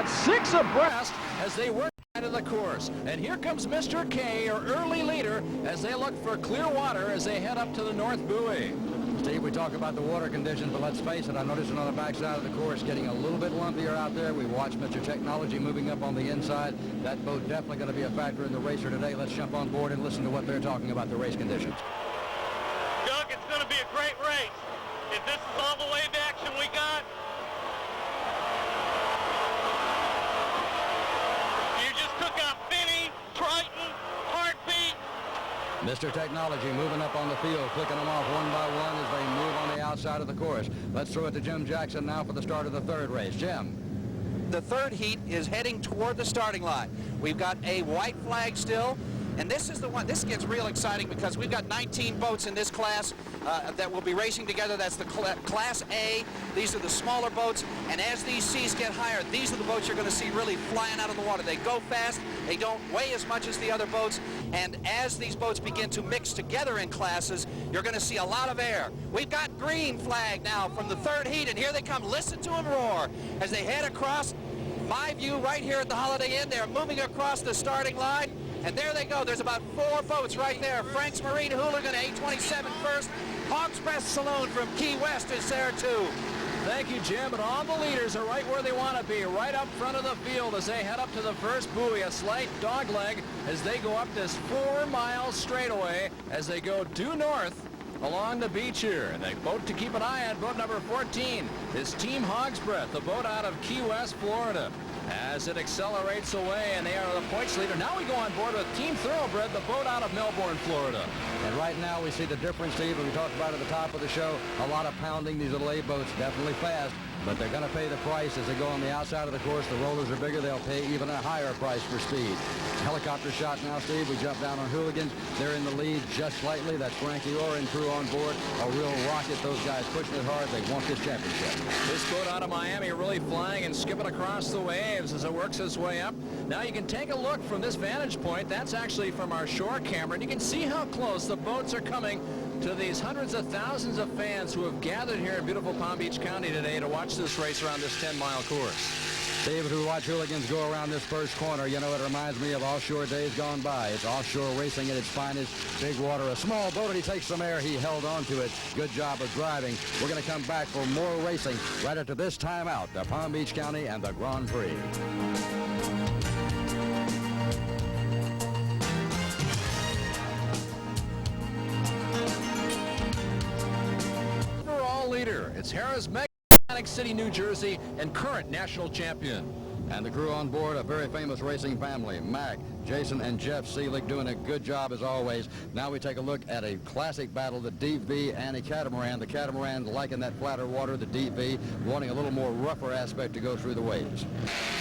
6 abreast as they work into the course. And here comes Mr. K, your early leader, as they look for clear water as they head up to the north buoy. Steve, we talk about the water conditions, but let's face it, I'm noticing on the backside of the course getting a little bit lumpier out there. We watched Mr. Technology moving up on the inside. That boat definitely going to be a factor in the racer today. Let's jump on board and listen to what they're talking about the race conditions. Doug, it's going to be a great race. If this is all the wave action we got, you just took out Finney, Triton, Heartbeat. Mr. Technology moving up on the field, clicking them off one by one as they move on the outside of the course. Let's throw it to Jim Jackson now for the start of the third race. Jim. The third heat is heading toward the starting line. We've got a white flag still, and this is the one. This gets real exciting because we've got 19 boats in this class that will be racing together. That's the Class A. These are the smaller boats, and as these seas get higher, these are the boats you're going to see really flying out of the water. They go fast. They don't weigh as much as the other boats, and as these boats begin to mix together in classes, you're going to see a lot of air. We've got green flag now from the third heat, and here they come. Listen to them roar as they head across my view right here at the Holiday Inn. They're moving across the starting line, and there they go. There's about 4 boats right there. Frank's Marine Hooligan, 827 first. Hog's Breath Saloon from Key West is there too. Thank you, Jim. And all the leaders are right where they want to be, right up front of the field as they head up to the first buoy. A slight dog leg as they go up this 4-mile straightaway as they go due north along the beach here. And the boat to keep an eye on, boat number 14, is Team Hog's Breath, the boat out of Key West, Florida, as it accelerates away, and they are the points leader. Now we go on board with Team Thoroughbred, the boat out of Melbourne, Florida. And right now we see the difference, Steve, we talked about at the top of the show, a lot of pounding. These little A boats, definitely fast, but they're going to pay the price as they go on the outside of the course. The rollers are bigger. They'll pay even a higher price for speed. Helicopter shot now, Steve. We jump down on Hooligans. They're in the lead just slightly. That's Frankie Orr and crew on board. A real rocket. Those guys pushing it hard. They want this championship. This boat out of Miami really flying and skipping across the waves as it works its way up. Now you can take a look from this vantage point. That's actually from our shore camera, and you can see how close the boats are coming to these hundreds of thousands of fans who have gathered here in beautiful Palm Beach County today to watch this race around this 10-mile course. David, who watch Hooligans go around this first corner, you know, it reminds me of offshore days gone by. It's offshore racing at its finest. Big water, a small boat, and he takes some air. He held on to it. Good job of driving. We're going to come back for more racing right after this timeout to Palm Beach County and the Grand Prix. Leader. It's Harrah's Atlantic City, New Jersey, and current national champion. And the crew on board, a very famous racing family. Mac, Jason, and Jeff Seelig doing a good job as always. Now we take a look at a classic battle, the Deep V and a catamaran. The catamaran liking that flatter water, the Deep V wanting a little more rougher aspect to go through the waves.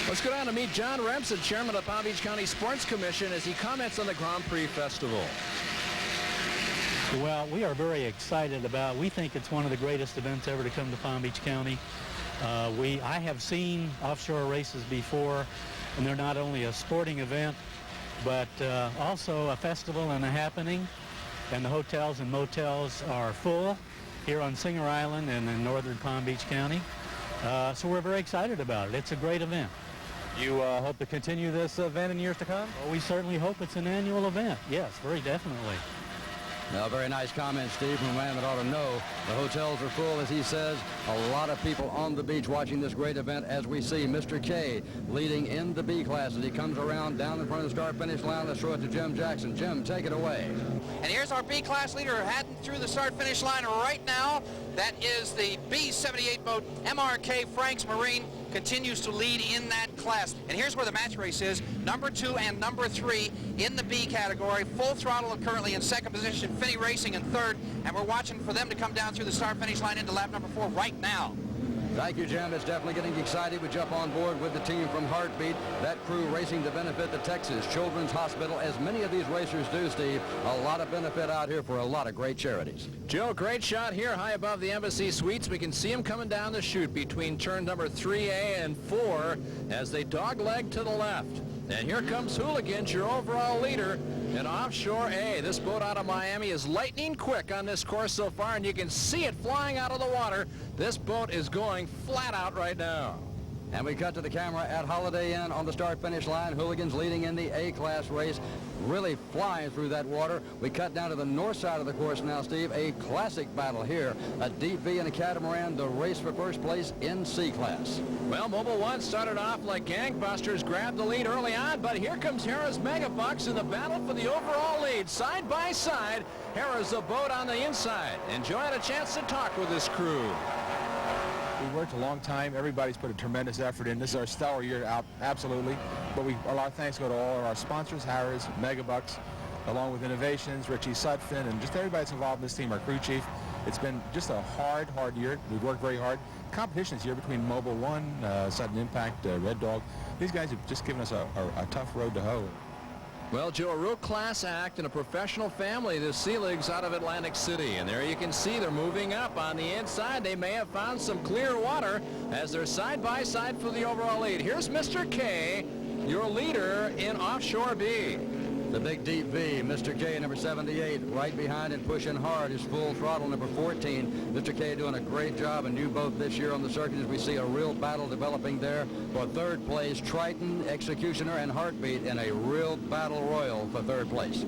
Let's go down to meet John Remsen, chairman of the Palm Beach County Sports Commission, as he comments on the Grand Prix Festival. Well, we are very excited about, we think it's one of the greatest events ever to come to Palm Beach County. I have seen offshore races before, and they're not only a sporting event, but also a festival and a happening. And the hotels and motels are full here on Singer Island and in northern Palm Beach County. So we're very excited about it. It's a great event. You hope to continue this event in years to come? Well, we certainly hope it's an annual event. Yes, very definitely. Now, very nice comment, Steve, from a man that ought to know. The hotels are full, as he says. A lot of people on the beach watching this great event as we see Mr. K leading in the B class as he comes around down in front of the start-finish line. Let's throw it to Jim Jackson. Jim, take it away. And here's our B class leader heading through the start-finish line right now. That is the B-78 boat, MRK Frank's Marine, continues to lead in that class. And here's where the match race is. Number 2 and number 3 in the B category. Full throttle currently in second position. Finney Racing in third. And we're watching for them to come down through the start-finish line into lap number 4 right now. Thank you, Jim. It's definitely getting excited. We jump on board with the team from Heartbeat. That crew racing to benefit the Texas Children's Hospital, as many of these racers do, Steve. A lot of benefit out here for a lot of great charities. Joe, great shot here high above the Embassy Suites. We can see him coming down the chute between turn number 3A and 4 as they dogleg to the left. And here comes Hooligans, your overall leader in Offshore A. This boat out of Miami is lightning quick on this course so far, and you can see it flying out of the water. This boat is going flat out right now. And we cut to the camera at Holiday Inn on the start-finish line. Hooligans leading in the A-class race, really flying through that water. We cut down to the north side of the course now, Steve. A classic battle here. A deep V and a catamaran, the race for first place in C-class. Well, Mobile One started off like gangbusters, grabbed the lead early on, but here comes Harrah's Megabucks in the battle for the overall lead. Side by side, Harrah's the boat on the inside. And Joe had a chance to talk with his crew. We worked a long time. Everybody's put a tremendous effort in. This is our stellar year out, absolutely. But a lot of thanks go to all of our sponsors, Harrah's, Megabucks, along with Innovations, Richie Sutphin, and just everybody that's involved in this team, our crew chief. It's been just a hard year. We've worked very hard. Competition this year between Mobile One, Sudden Impact, Red Dog. These guys have just given us a tough road to hoe. Well, Joe, a real class act and a professional family, the Seeligs out of Atlantic City. And there you can see they're moving up on the inside. They may have found some clear water as they're side by side for the overall lead. Here's Mr. K, your leader in Offshore B. The big deep V, Mr. K, number 78, right behind and pushing hard is Full Throttle, number 14. Mr. K doing a great job, a new boat this year on the circuit as we see a real battle developing there. For third place, Triton, Executioner, and Heartbeat in a real battle royal for third place.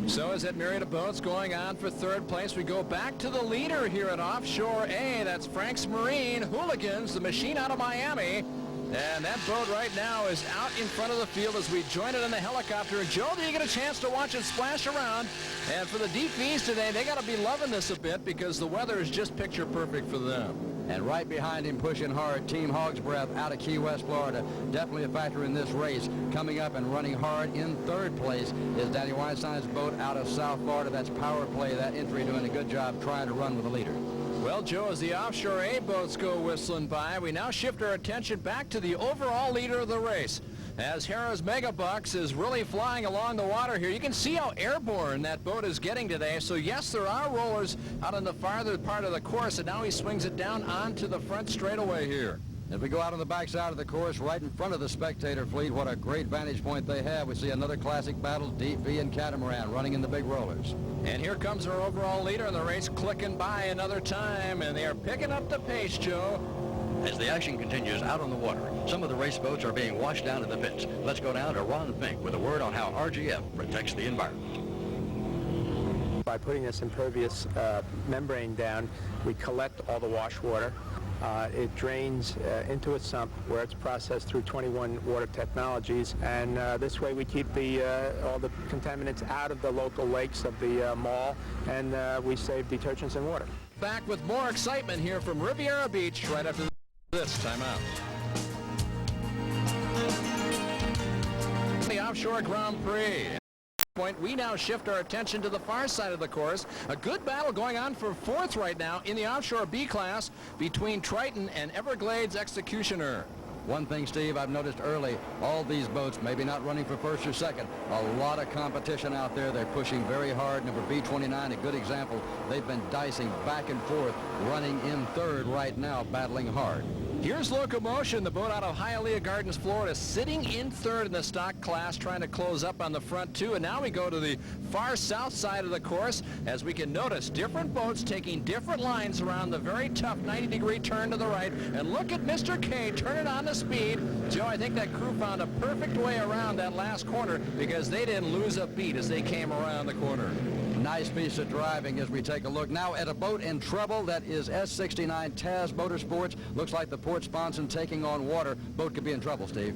So as that myriad of boats going on for third place, we go back to the leader here at Offshore A. That's Frank's Marine, Hooligans, the machine out of Miami. And that boat right now is out in front of the field as we join it in the helicopter. Joe, do you get a chance to watch it splash around? And for the deep V's today, they got to be loving this a bit because the weather is just picture perfect for them. And right behind him, pushing hard, Team Hog's Breath out of Key West, Florida. Definitely a factor in this race. Coming up and running hard in third place is Danny Weinstein's boat out of South Florida. That's Power Play, that entry, doing a good job trying to run with the leader. Well, Joe, as the Offshore A boats go whistling by, we now shift our attention back to the overall leader of the race. As Harrah's Megabucks is really flying along the water here. You can see how airborne that boat is getting today. So, yes, there are rollers out on the farther part of the course, and now he swings it down onto the front straightaway here. As we go out on the backside of the course, right in front of the spectator fleet, what a great vantage point they have. We see another classic battle, Deep V and Catamaran running in the big rollers. And here comes our overall leader in the race, clicking by another time, and they are picking up the pace, Joe. As the action continues out on the water, some of the race boats are being washed down in the pits. Let's go down to Ron Fink with a word on how RGF protects the environment. By putting this impervious membrane down, we collect all the wash water. It drains into a sump where it's processed through 21 water technologies, and this way we keep all the contaminants out of the local lakes of the mall, and we save detergents and water. Back with more excitement here from Riviera Beach right after this timeout. The Offshore Grand Prix. We now shift our attention to the far side of the course. A good battle going on for fourth right now in the Offshore B class between Triton and Everglades Executioner. One thing, Steve, I've noticed early, all these boats, maybe not running for first or second, a lot of competition out there. They're pushing very hard. Number B29, a good example. They've been dicing back and forth, running in third right now, battling hard. Here's Locomotion, the boat out of Hialeah Gardens, Florida, sitting in third in the stock class, trying to close up on the front two. And now we go to the far south side of the course, as we can notice different boats taking different lines around the very tough 90-degree turn to the right. And look at Mr. K turning on the speed. Joe, I think that crew found a perfect way around that last corner because they didn't lose a beat as they came around the corner. Nice piece of driving as we take a look now at a boat in trouble. That is S69 Taz Motorsports. Looks like the port sponson taking on water. Boat could be in trouble, Steve.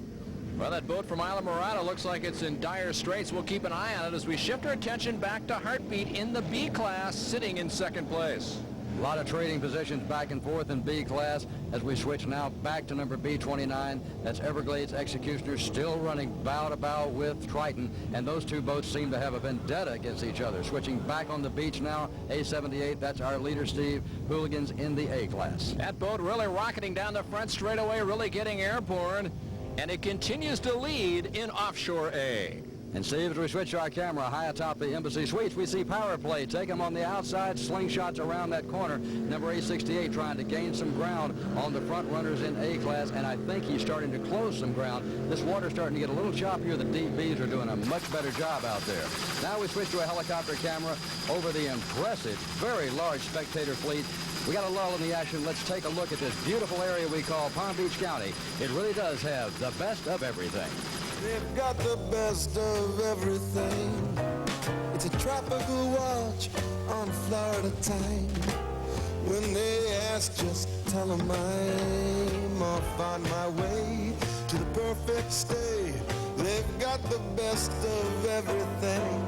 Well, that boat from Isla Morada looks like it's in dire straits. We'll keep an eye on it as we shift our attention back to Heartbeat in the B class, sitting in second place. A lot of trading positions back and forth in B class as we switch now back to number B29. That's Everglades Executioner, still running bow to bow with Triton, and those two boats seem to have a vendetta against each other. Switching back on the beach now, A78, that's our leader, Steve. Hooligans in the A class. That boat really rocketing down the front straightaway, really getting airborne, and it continues to lead in Offshore A. And Steve, as we switch our camera high atop the Embassy Suites, we see power play. Take him on the outside, slingshots around that corner. Number 868 trying to gain some ground on the front runners in A class, and I think he's starting to close some ground. This water's starting to get a little choppier. The DBs are doing a much better job out there. Now we switch to a helicopter camera over the impressive, very large spectator fleet. We got a lull in the action. Let's take a look at this beautiful area we call Palm Beach County. It really does have the best of everything. They've got the best of everything. It's a tropical watch on Florida time. When they ask, just tell them I'm off on my way to the perfect stay. They've got the best of everything.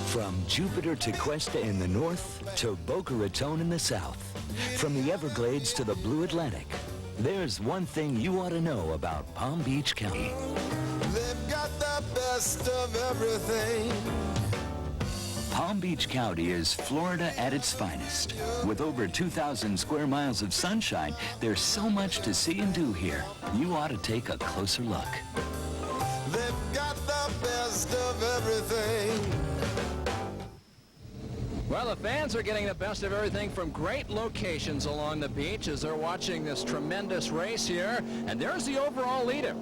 From Jupiter to Cuesta in the north to Boca Raton in the south. From the Everglades to the Blue Atlantic. There's one thing you ought to know about Palm Beach County. They've got the best of everything. Palm Beach County is Florida at its finest. With over 2,000 square miles of sunshine, there's so much to see and do here. You ought to take a closer look. They've got the best of everything. Well, the fans are getting the best of everything from great locations along the beach as they're watching this tremendous race here. And there's the overall leader.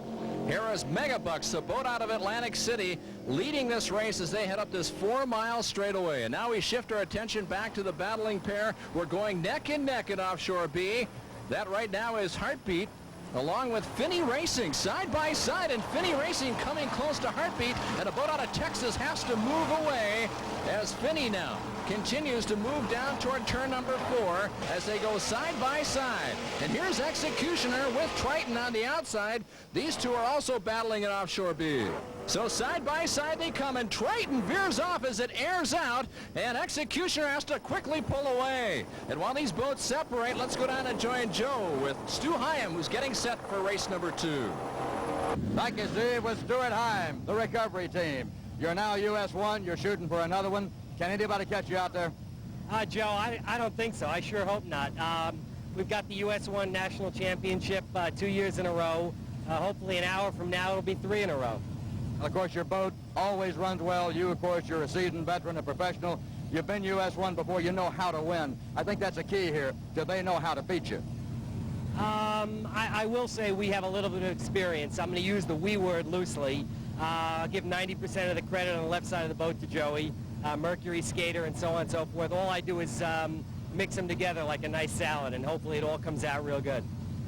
Here is Megabucks, the boat out of Atlantic City, leading this race as they head up this 4-mile straightaway. And now we shift our attention back to the battling pair. We're going neck and neck at Offshore B. That right now is Heartbeat, along with Finney Racing, side by side, and Finney Racing coming close to Heartbeat, and a boat out of Texas has to move away as Finney now continues to move down toward turn number 4 as they go side by side. And here's Executioner with Triton on the outside. These two are also battling at Offshore B. So side by side they come, and Triton veers off as it airs out, and Executioner has to quickly pull away. And while these boats separate, let's go down and join Joe with Stu Hyam, who's getting set for race number 2. Back is Steve with Stuart Hyam, the recovery team. You're now US 1. You're shooting for another one. Can anybody catch you out there? Joe, I don't think so. I sure hope not. We've got the US 1 National Championship 2 years in a row. Hopefully an hour from now it'll be 3 in a row. Of course, your boat always runs well. You, of course, you're a seasoned veteran, a professional. You've been US 1 before. You know how to win. I think that's a key here. Do they know how to beat you? I will say we have a little bit of experience. I'm going to use the we word loosely. I'll give 90% of the credit on the left side of the boat to Joey. Mercury skater and so on and so forth. All I do is mix them together like a nice salad, and hopefully it all comes out real good.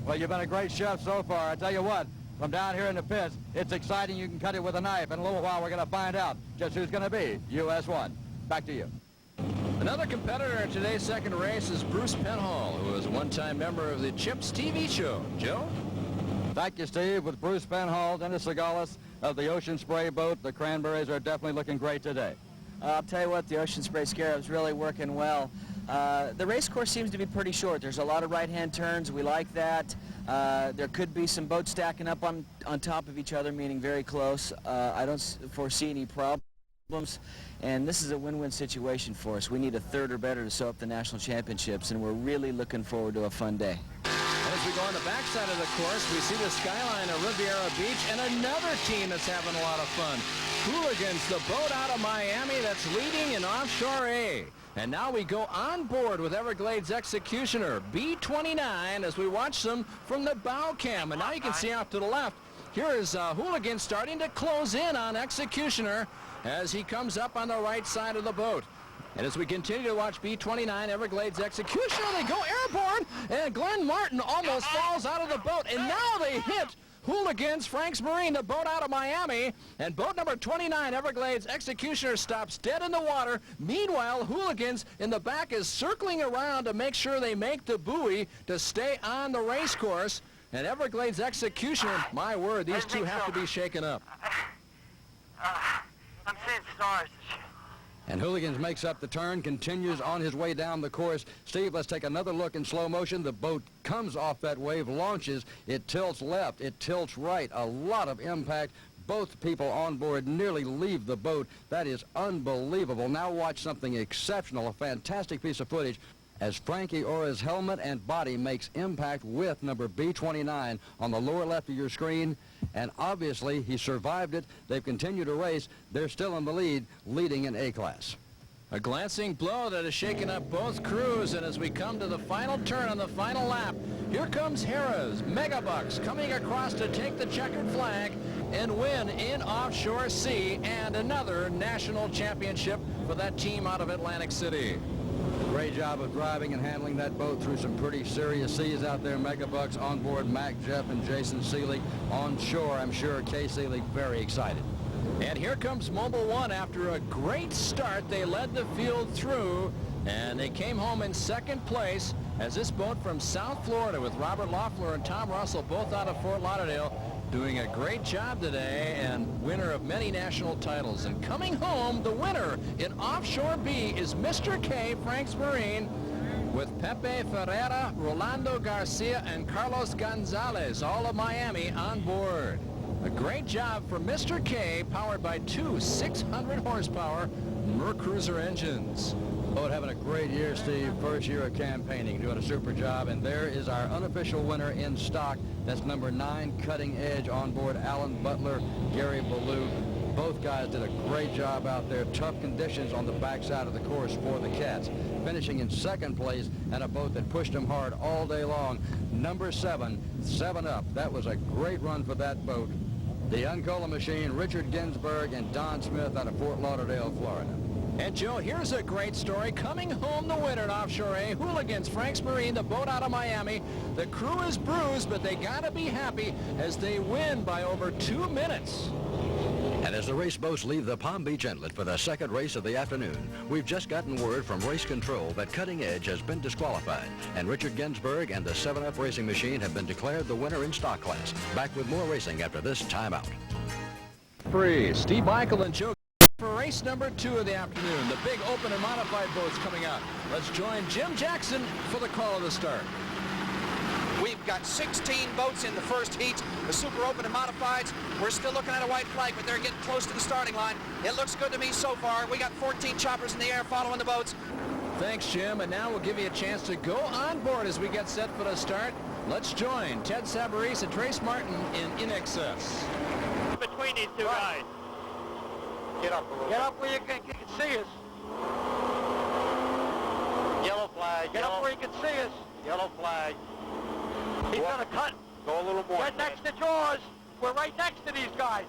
Well, you've been a great chef so far. I tell you what, from down here in the pits, it's exciting. You can cut it with a knife. In a little while, we're going to find out just who's going to be US 1. Back to you. Another competitor in today's second race is Bruce Penhall, who was a one-time member of the Chips TV show. Joe? Thank you, Steve. With Bruce Penhall, Dennis Segalis of the Ocean Spray boat, the Cranberries are definitely looking great today. I'll tell you what, the Ocean Spray Scarab's really working well. The race course seems to be pretty short. There's a lot of right-hand turns. We like that. There could be some boats stacking up on top of each other, meaning very close. I don't foresee any problems. And this is a win-win situation for us. We need a third or better to sew up the national championships, and we're really looking forward to a fun day. As we go on the backside of the course, we see the skyline of Riviera Beach and another team that's having a lot of fun. Hooligans, the boat out of Miami that's leading in Offshore A. And now we go on board with Everglades Executioner, B29, as we watch them from the bow cam. And now you can see off to the left, here is Hooligans starting to close in on Executioner as he comes up on the right side of the boat. And as we continue to watch B29 Everglades Executioner, they go airborne, and Glenn Martin almost falls out of the boat. And now they hit Hooligans, Frank's Marine, the boat out of Miami, and boat number 29 Everglades Executioner stops dead in the water. Meanwhile, Hooligans in the back is circling around to make sure they make the buoy to stay on the race course. And Everglades Executioner, my word, these two have to be shaken up. I'm seeing stars. And Hooligans makes up the turn, continues on his way down the course. Steve, let's take another look in slow motion. The boat comes off that wave, launches, it tilts left, it tilts right. A lot of impact. Both people on board nearly leave the boat. That is unbelievable. Now watch something exceptional, a fantastic piece of footage. as Frankie Ora's helmet and body makes impact with number B29 on the lower left of your screen. And obviously, he survived it. They've continued to race. They're still in the lead, leading in A-class. A glancing blow that has shaken up both crews, and as we come to the final turn on the final lap, here comes Harrah's Megabucks coming across to take the checkered flag and win in Offshore C and another national championship for that team out of Atlantic City. Great job of driving and handling that boat through some pretty serious seas out there. Megabucks on board, Mac Jeff and Jason Seelig. On shore, I'm sure Kay Seelig very excited. And here comes Mobil 1 after a great start. They led the field through, and they came home in second place as this boat from South Florida with Robert Loeffler and Tom Russell, both out of Fort Lauderdale, doing a great job today and winner of many national titles. And coming home, the winner in Offshore B is Mr. K, Franks Marine, with Pepe Ferreira, Rolando Garcia, and Carlos Gonzalez, all of Miami, on board. A great job for Mr. K, powered by two 600 horsepower Mercruiser engines. Boat having a great year, Steve. First year of campaigning, doing a super job. And there is our unofficial winner in stock. That's number 9, Cutting Edge, on board Alan Butler, Gary Ballou. Both guys did a great job out there. Tough conditions on the backside of the course for the Cats. Finishing in second place and a boat that pushed them hard all day long. Number 7, 7 Up. That was a great run for that boat. The Uncola Machine, Richard Ginsburg and Don Smith out of Fort Lauderdale, Florida. And Joe, here's a great story. Coming home the winner in Offshore A, Hooligans, Franks Marine, the boat out of Miami. The crew is bruised, but they gotta be happy as they win by over 2 minutes. And as the race boats leave the Palm Beach Inlet for the second race of the afternoon, we've just gotten word from race control that Cutting Edge has been disqualified, and Richard Ginsburg and the 7-Up Racing Machine have been declared the winner in stock class. Back with more racing after this timeout. Prix, Steve Michael and Joe for race number 2 of the afternoon. The big open and modified boats coming out. Let's join Jim Jackson for the call of the start. We've got 16 boats in the first heat, the super open and modifieds. We're still looking at a white flag, but they're getting close to the starting line. It looks good to me so far. We got 14 choppers in the air following the boats. Thanks, Jim, and now we'll give you a chance to go on board as we get set for the start. Let's join Ted Savarese and Trace Martin in Excess. Between these two guys. Get up a little. Get up where you can see us. Yellow flag. Get up where you can see us. Yellow flag. He's going to cut. Go a little more. Get next to Jaws. We're right next to these guys.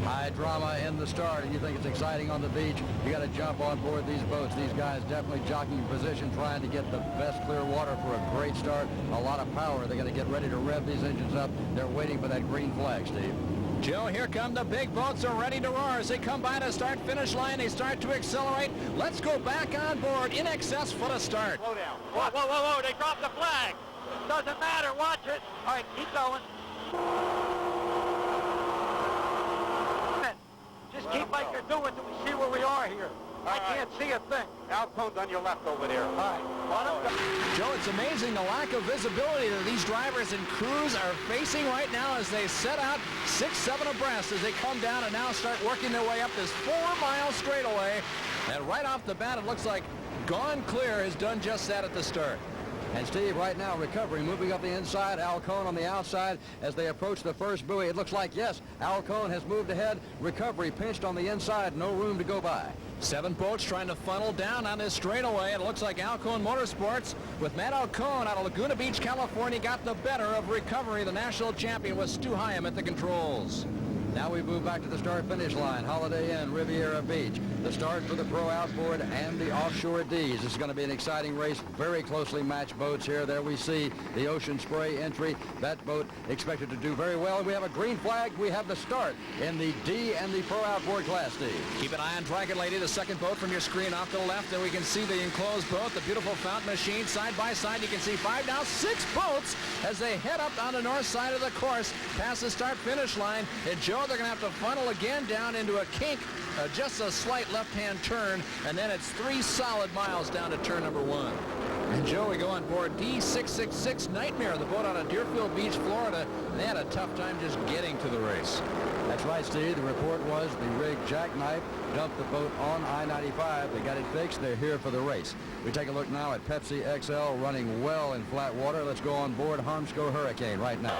High drama in the start, and you think it's exciting on the beach. You got to jump on board these boats. These guys definitely jockeying position, trying to get the best clear water for a great start. A lot of power. They're going to get ready to rev these engines up. They're waiting for that green flag, Steve. Joe, here come the big boats are ready to roar. As they come by the start-finish line, they start to accelerate. Let's go back on board in Excess for the start. Slow down. Whoa, whoa, whoa, whoa, they dropped the flag. Doesn't matter. Watch it. All right, keep going. Just keep like you're doing till we see where we are here. I can't see a thing. Alcone's on your left over there. All right. Joe, it's amazing the lack of visibility that these drivers and crews are facing right now as they set out 6-7 abreast as they come down and now start working their way up this 4-mile straightaway. And right off the bat, it looks like Gone Clear has done just that at the start. And Steve, right now, Recovery moving up the inside, Alcone on the outside as they approach the first buoy. It looks like, yes, Alcone has moved ahead. Recovery pinched on the inside, no room to go by. 7 boats trying to funnel down on this straightaway. It looks like Alcone Motorsports with Matt Alcone out of Laguna Beach, California, got the better of Recovery. The national champion was Stu Hyam at the controls. Now we move back to the start-finish line. Holiday Inn, Riviera Beach. The start for the Pro Outboard and the Offshore Ds. This is going to be an exciting race. Very closely matched boats here. There we see the Ocean Spray entry. That boat expected to do very well. We have a green flag. We have the start in the D and the Pro Outboard class, Steve. Keep an eye on Dragon Lady, the second boat from your screen off to the left. There we can see the enclosed boat, the beautiful fountain machine. Side by side, you can see 5, now 6 boats as they head up on the north side of the course past the start-finish line. And Joe, they're going to have to funnel again down into a kink, just a slight left-hand turn, and then it's 3 solid miles down to turn number 1. And Joe, we go on board D666 Nightmare, the boat out of Deerfield Beach, Florida. And they had a tough time just getting to the race. That's right, Steve. The report was the rig jackknife dumped the boat on I-95. They got it fixed. They're here for the race. We take a look now at Pepsi XL running well in flat water. Let's go on board Harmsco Hurricane right now.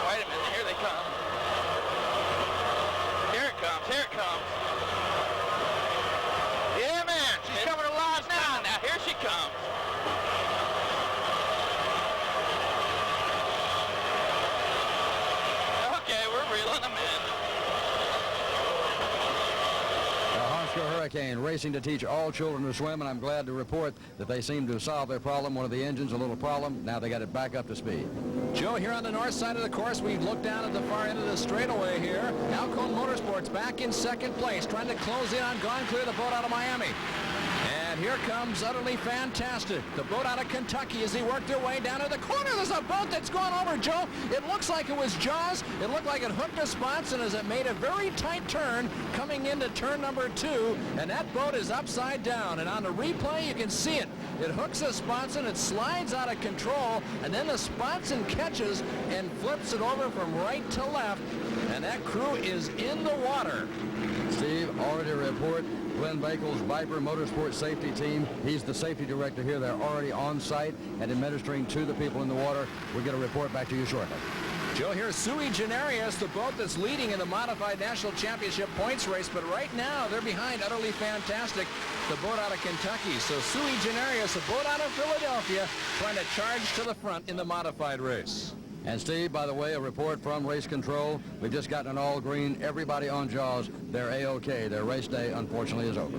Wait a minute, here they come. Here it comes, here it comes. Yeah, man, she's coming alive now. Now, here she comes. Okay, we're reeling them in. Hurricane racing to teach all children to swim, and I'm glad to report that they seem to solve their problem. One of the engines, a little problem. Now they got it back up to speed. Joe, here on the north side of the course, we look down at the far end of the straightaway here. Alcone Motorsports back in second place, trying to close in on Gone Clear, the boat out of Miami. And here comes Utterly Fantastic, the boat out of Kentucky, as they work their way down to the corner. There's a boat that's gone over, Joe. It looks like it was Jaws. It looked like it hooked a sponson as it made a very tight turn coming into turn number 2, and that boat is upside down. And on the replay, you can see it. It hooks a sponson, it slides out of control, and then the sponson catches and flips it over from right to left, and that crew is in the water. Steve, already a report. Glenn Bakel's Viper Motorsports Safety Team. He's the safety director here. They're already on site and administering to the people in the water. We'll get a report back to you shortly. Joe, here's Sui Generis, the boat that's leading in the Modified National Championship points race, but right now they're behind Utterly Fantastic, the boat out of Kentucky. So Sui Generis, a boat out of Philadelphia, trying to charge to the front in the modified race. And Steve, by the way, a report from race control. We've just gotten an all green. Everybody on Jaws, they're A-OK. Their race day, unfortunately, is over.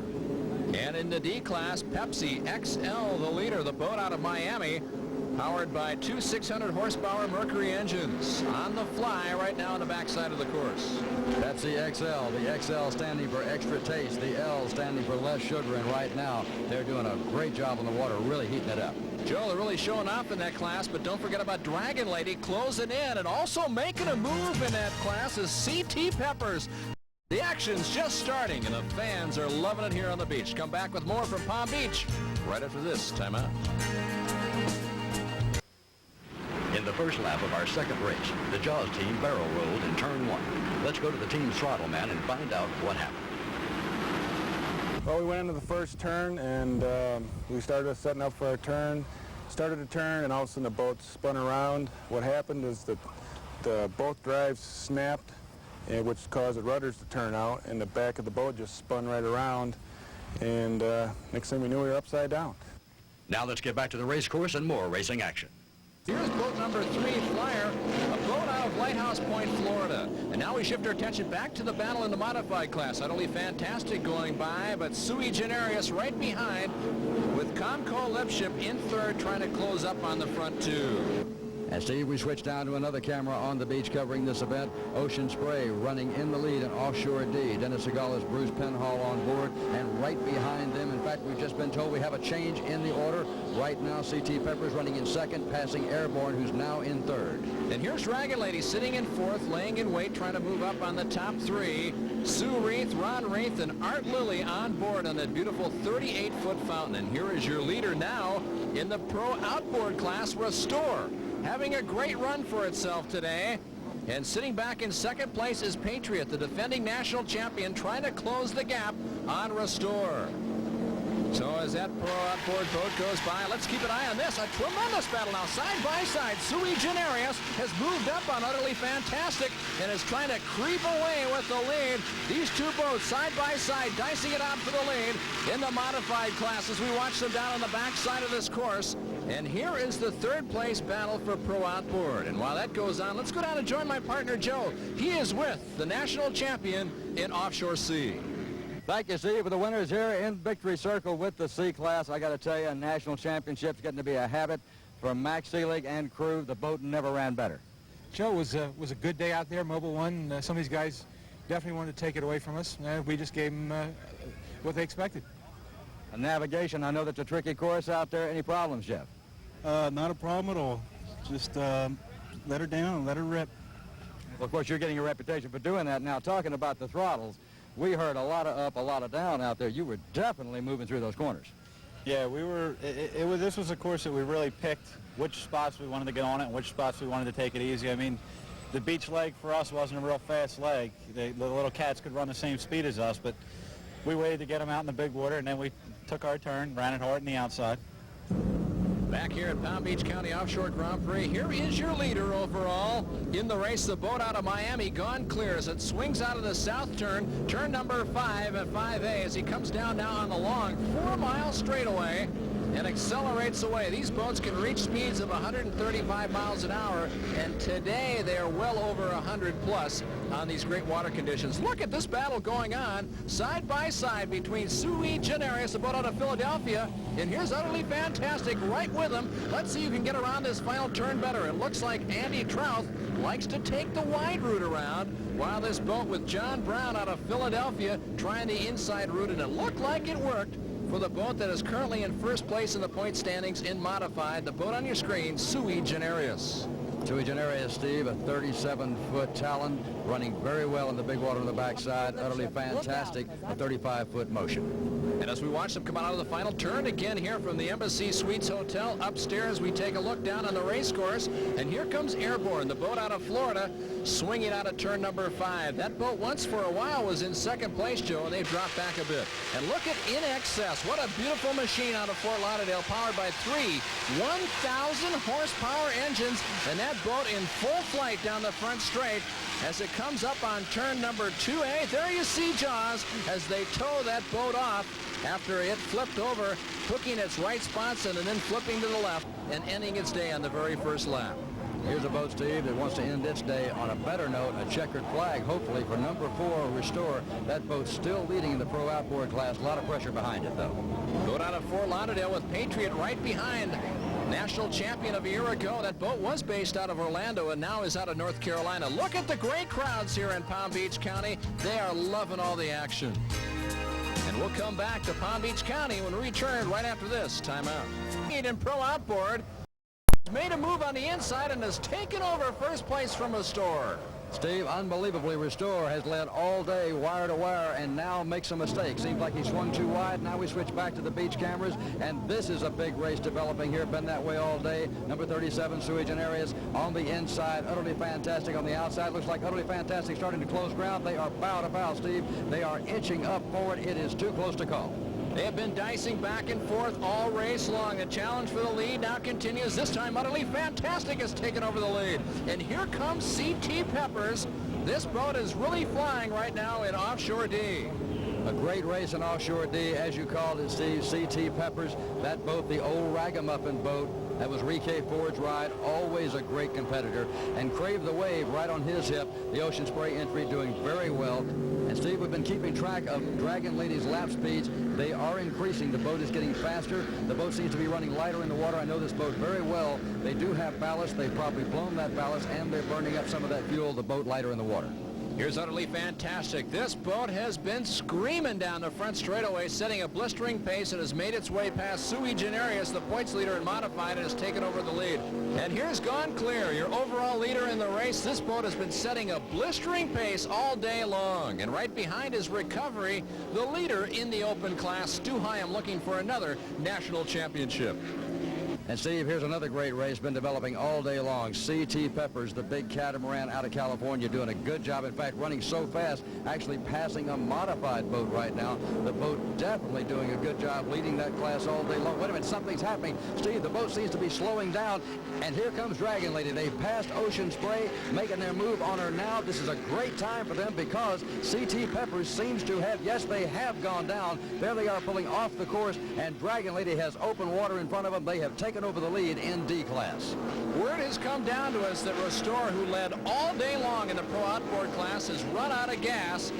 And in the D class, Pepsi XL, the leader, the boat out of Miami, powered by two 600 horsepower Mercury engines on the fly right now on the backside of the course. Pepsi XL, the XL standing for extra taste, the L standing for less sugar, and right now they're doing a great job on the water, really heating it up. Joe, they're really showing off in that class, but don't forget about Dragon Lady closing in, and also making a move in that class is CT Peppers. The action's just starting, and the fans are loving it here on the beach. Come back with more from Palm Beach right after this timeout. In the first lap of our second race, the Jaws team barrel rolled in turn 1. Let's go to the team's throttle man and find out what happened. Well, we went into the first turn, and we started setting up for our turn. Started to turn, and all of a sudden the boat spun around. What happened is that the boat drives snapped, which caused the rudders to turn out, and the back of the boat just spun right around. And next thing we knew, we were upside down. Now let's get back to the race course and more racing action. Here's boat number 3, Flyer, a boat out of Lighthouse Point, Florida. And now we shift our attention back to the battle in the modified class. Utterly Fantastic going by, but Sui Generis right behind with Comco Lipship in third, trying to close up on the front 2. And Steve, we switch down to another camera on the beach covering this event. Ocean Spray running in the lead in Offshore D. Dennis Segalis, Bruce Penhall on board, and right behind them, in fact, we've just been told we have a change in the order. Right now, CT Peppers running in second, passing Airborne, who's now in third. And here's Dragon Lady sitting in fourth, laying in wait, trying to move up on the top 3. Sue Reith, Ron Reith, and Art Lilly on board on that beautiful 38-foot fountain. And here is your leader now in the Pro Outboard class, Restore, having a great run for itself today. And sitting back in second place is Patriot, the defending national champion, trying to close the gap on Restore. So as that Pro Outboard boat goes by, let's keep an eye on this. A tremendous battle now, side by side. Sui Generis has moved up on Utterly Fantastic and is trying to creep away with the lead. These two boats side by side, dicing it out for the lead in the modified class as we watch them down on the backside of this course. And here is the third place battle for Pro Outboard. And while that goes on, let's go down and join my partner Joe. He is with the national champion in Offshore C. Thank you, Steve. The winners here in Victory Circle with the C class. I got to tell you, a national championship's getting to be a habit for Max Seelig and crew. The boat never ran better. Joe, was a good day out there, Mobile One. Some of these guys definitely wanted to take it away from us. We just gave them what they expected. And navigation, I know that's a tricky course out there. Any problems, Jeff? Not a problem at all. Just let her down and let her rip. Well, of course, you're getting a reputation for doing that. Now, talking about the throttles, we heard a lot of up, a lot of down out there. You were definitely moving through those corners. Yeah, this was a course that we really picked which spots we wanted to get on it and which spots we wanted to take it easy. I mean, the beach leg for us wasn't a real fast leg. The little cats could run the same speed as us, but we waited to get them out in the big water, and then we took our turn, ran it hard on the outside. Back here at Palm Beach County Offshore Grand Prix, here is your leader overall in the race. The boat out of Miami, Gone Clear, as it swings out of the south turn, turn number 5 at 5A, as he comes down now on the long 4-mile straightaway and accelerates away. These boats can reach speeds of 135 miles an hour, and today they are well over 100 plus on these great water conditions. Look at this battle going on side by side between Sui Generis, the boat out of Philadelphia, and here's Utterly Fantastic right with him. Let's see who can get around this final turn better. It looks like Andy Trouth likes to take the wide route around, while this boat with John Brown out of Philadelphia trying the inside route, and it looked like it worked for the boat that is currently in first place in the point standings in modified. The boat on your screen, Sui Generis. Sui Generis, Steve, a 37-foot Talon, running very well in the big water on the backside. Utterly Fantastic, a 35-foot motion. And as we watch them come out of the final turn again here from the Embassy Suites Hotel upstairs, we take a look down on the race course, and here comes Airborne, the boat out of Florida, swinging out of turn number 5. That boat once for a while was in second place, Joe, and they've dropped back a bit. And look at In Excess. What a beautiful machine out of Fort Lauderdale, powered by 3 1,000 horsepower engines, and that boat in full flight down the front straight as it comes up on turn number 2A. There you see Jaws as they tow that boat off after it flipped over, hooking its right spots and then flipping to the left and ending its day on the very first lap. Here's a boat, Steve, that wants to end its day on a better note, a checkered flag, hopefully, for number 4, Restore. That boat's still leading in the pro outboard class. A lot of pressure behind it, though. Boat out of Fort Lauderdale with Patriot right behind. National champion of a year ago. That boat was based out of Orlando and now is out of North Carolina. Look at the great crowds here in Palm Beach County. They are loving all the action. And we'll come back to Palm Beach County when we return right after this timeout. In pro outboard, made a move on the inside and has taken over first place from Restore. Steve, unbelievably, Restore has led all day wire to wire and now makes a mistake. Seems like he swung too wide. Now we switch back to the beach cameras, and this is a big race developing here. Been that way all day. Number 37, Sui Generis on the inside. Utterly Fantastic on the outside. Looks like Utterly Fantastic starting to close ground. They are bow to bow, Steve. They are inching up forward. It is too close to call. They have been dicing back and forth all race long. The challenge for the lead now continues. This time, Utterly Fantastic has taken over the lead. And here comes C.T. Peppers. This boat is really flying right now in Offshore D. A great race in Offshore D, as you called it, Steve. C.T. Peppers, that boat, the old ragamuffin boat. That was Riquet Ford's ride, always a great competitor. And Crave the Wave right on his hip, the Ocean Spray entry doing very well. And Steve, we've been keeping track of Dragon Lady's lap speeds. They are increasing. The boat is getting faster. The boat seems to be running lighter in the water. I know this boat very well. They do have ballast. They've probably blown that ballast, and they're burning up some of that fuel, the boat lighter in the water. Here's Utterly Fantastic. This boat has been screaming down the front straightaway, setting a blistering pace, and has made its way past Sui Generis, the points leader in modified, and has taken over the lead. And here's Gone Clear, your overall leader in the race. This boat has been setting a blistering pace all day long. And right behind his Recovery, the leader in the open class, Stu Hyam, looking for another national championship. And Steve, here's another great race, been developing all day long. C.T. Peppers, the big catamaran out of California, doing a good job. In fact, running so fast, actually passing a modified boat right now. The boat definitely doing a good job leading that class all day long. Wait a minute, something's happening. Steve, the boat seems to be slowing down. And here comes Dragon Lady. They've passed Ocean Spray, making their move on her now. This is a great time for them because C.T. Peppers seems to have, yes, they have gone down. There they are pulling off the course, and Dragon Lady has open water in front of them. They have taken over the lead in D class. Word has come down to us that Restore, who led all day long in the pro outboard class, has run out of gas.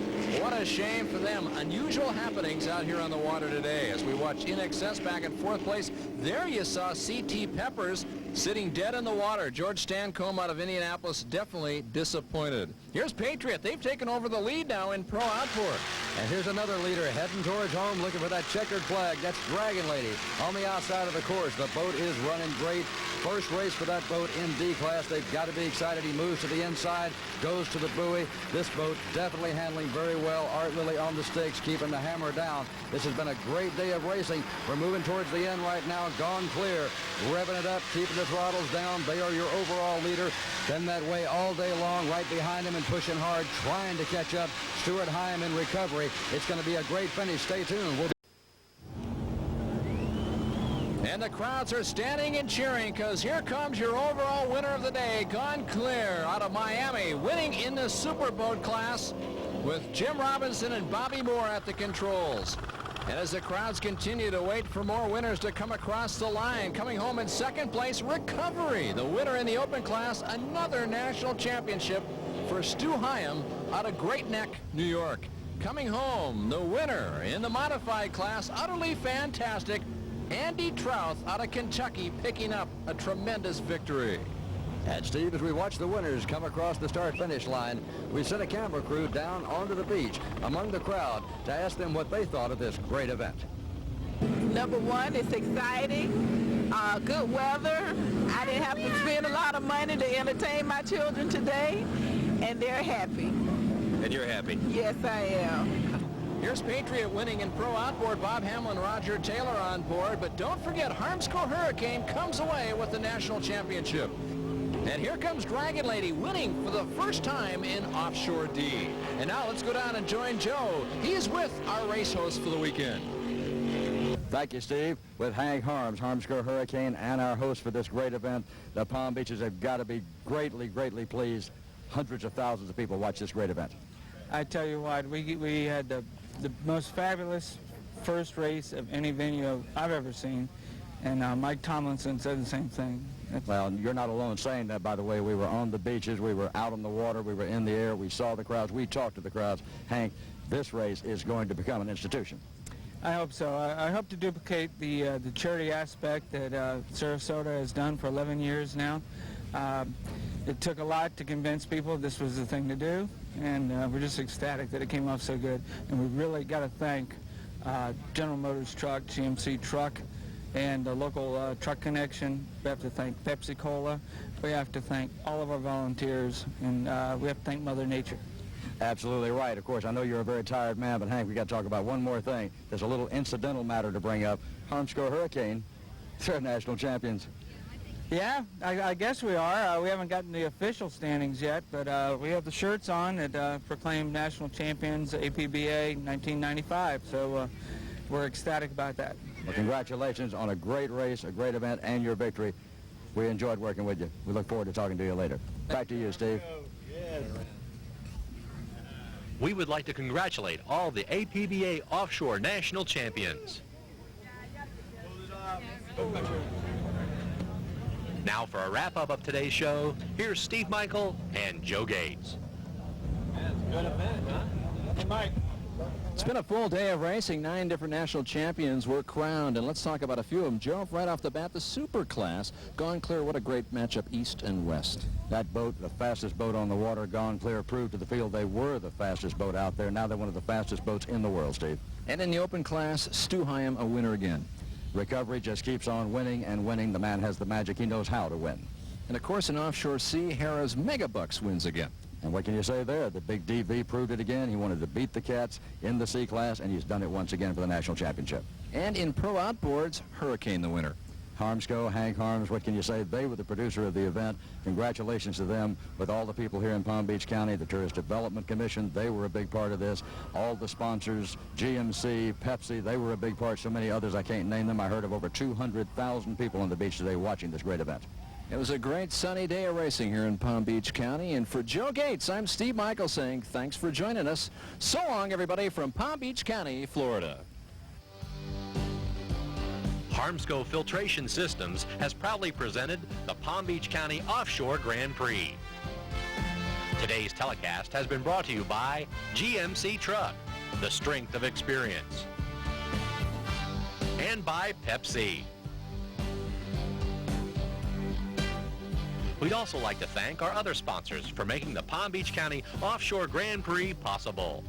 What a shame for them. Unusual happenings out here on the water today. As we watch In Excess back in fourth place, there you saw C.T. Peppers sitting dead in the water. George Stancombe out of Indianapolis definitely disappointed. Here's Patriot. They've taken over the lead now in pro outboard. And here's another leader heading towards home looking for that checkered flag. That's Dragon Lady on the outside of the course. The boat is running great. First race for that boat in D class. They've got to be excited. He moves to the inside, goes to the buoy. This boat definitely handling very well. Art Lilly on the sticks, keeping the hammer down. This has been a great day of racing. We're moving towards the end right now. Gone Clear, revving it up, keeping the throttles down. They are your overall leader. Been that way all day long, right behind him and pushing hard, trying to catch up. Stuart Hyam in recovery. It's going to be a great finish. Stay tuned. And the crowds are standing and cheering because here comes your overall winner of the day, Gone Clear out of Miami, winning in the superboat class with Jim Robinson and Bobby Moore at the controls. And as the crowds continue to wait for more winners to come across the line, coming home in second place, Recovery, the winner in the open class, another national championship for Stu Hyam out of Great Neck, New York. Coming home, the winner in the modified class, utterly fantastic, Andy Trouth out of Kentucky, picking up a tremendous victory. And Steve, as we watch the winners come across the start-finish line, we sent a camera crew down onto the beach among the crowd to ask them what they thought of this great event. Number one, it's exciting, good weather. I didn't have to spend a lot of money to entertain my children today, and they're happy. And you're happy? Yes, I am. Here's Patriot winning in Pro Outboard. Bob Hamlin, Roger Taylor on board. But don't forget, Harmsco Hurricane comes away with the national championship. And here comes Dragon Lady winning for the first time in Offshore D. And now let's go down and join Joe. He's with our race host for the weekend. Thank you, Steve. With Hank Harms, Harmsco Hurricane, and our host for this great event, the Palm Beaches have got to be greatly, greatly pleased. Hundreds of thousands of people watch this great event. I tell you what, we had the most fabulous first race of any venue I've ever seen, and Mike Tomlinson said the same thing. Well, you're not alone saying that, by the way. We were on the beaches, we were out on the water, we were in the air, we saw the crowds, we talked to the crowds. Hank, this race is going to become an institution. I hope so. I hope to duplicate the charity aspect that Sarasota has done for 11 years now. It took a lot to convince people this was the thing to do, and we're just ecstatic that it came off so good. And we really got to thank General Motors Truck, GMC Truck, and the local Truck Connection. We have to thank Pepsi Cola. We have to thank all of our volunteers, and we have to thank Mother Nature. Absolutely right. Of course, I know you're a very tired man, but Hank, we got to talk about one more thing. There's a little incidental matter to bring up. Harmsco Hurricane, they're national champions. Yeah, I guess we are. We haven't gotten the official standings yet, but we have the shirts on that proclaim national champions APBA 1995, so we're ecstatic about that. Well, congratulations on a great race, a great event, and your victory. We enjoyed working with you. We look forward to talking to you later. Back to you, Steve. We would like to congratulate all the APBA Offshore National Champions. Now for a wrap-up of today's show, here's Steve Michael and Joe Gates. Good event, huh? Hey, Mike. It's been a full day of racing. 9 different national champions were crowned, and let's talk about a few of them. Joe, right off the bat, the super class. Gone Clear, what a great matchup, east and west. That boat, the fastest boat on the water, Gone Clear, proved to the field they were the fastest boat out there. Now they're one of the fastest boats in the world, Steve. And in the open class, Stu Hyam, a winner again. Recovery just keeps on winning and winning. The man has the magic. He knows how to win. And, of course, in Offshore Sea, Harrah's Megabucks wins again. And what can you say there? The big DV proved it again. He wanted to beat the Cats in the C class, and he's done it once again for the national championship. And in Pro Outboards, Hurricane the winner. Harmsco, Hank Harms, what can you say? They were the producer of the event. Congratulations to them. With all the people here in Palm Beach County, the Tourist Development Commission, they were a big part of this. All the sponsors, GMC, Pepsi, they were a big part. So many others, I can't name them. I heard of over 200,000 people on the beach today watching this great event. It was a great sunny day of racing here in Palm Beach County. And for Joe Gates, I'm Steve Michael saying thanks for joining us. So long, everybody, from Palm Beach County, Florida. Harmsco Filtration Systems has proudly presented the Palm Beach County Offshore Grand Prix. Today's telecast has been brought to you by GMC Truck, the strength of experience, and by Pepsi. We'd also like to thank our other sponsors for making the Palm Beach County Offshore Grand Prix possible.